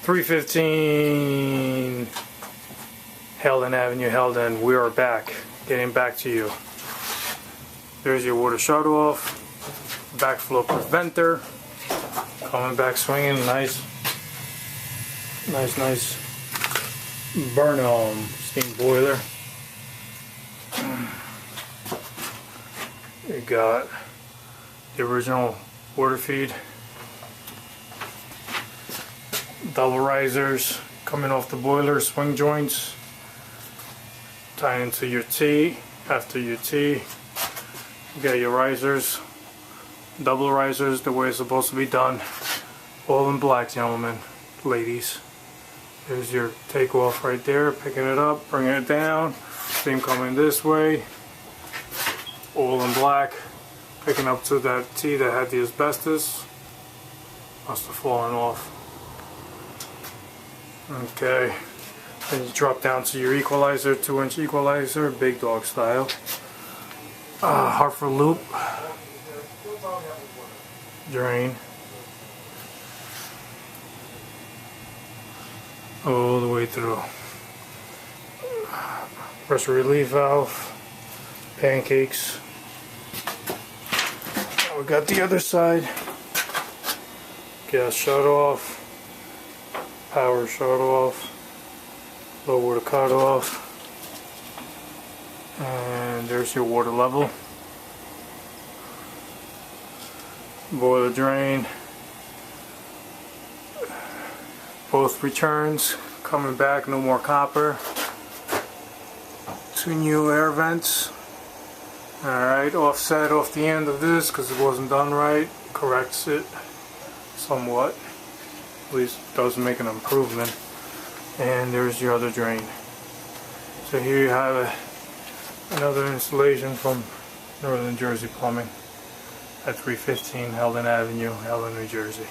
315 Helden Avenue, Helden. We are back. Getting back to you. There's your water shut off. Backflow preventer. Coming back swinging. Nice Burnham steam boiler. You got the original water feed. Double risers coming off the boiler, swing joints. Tie into your T. After your T, you got your risers. Double risers, the way it's supposed to be done. All in black, gentlemen, ladies. There's your takeoff right there, picking it up, bringing it down. Steam coming this way. All in black. Picking up to that T that had the asbestos. Must have fallen off. Okay. Then you drop down to your equalizer, 2-inch equalizer, big dog style. Hartford loop. Drain. All the way through. Pressure relief valve. Pancakes. Now we got the other side. Gas shut off. Power shut off. Low water cut off. And there's your water level. Boiler drain. Both returns coming back, no more copper. 2 new air vents. Alright, offset off the end of this because it wasn't done right. Corrects it somewhat. At least does make an improvement. And there's your other drain. So here you have another installation from Northern Jersey Plumbing at 315 Helden Avenue, Helden, New Jersey.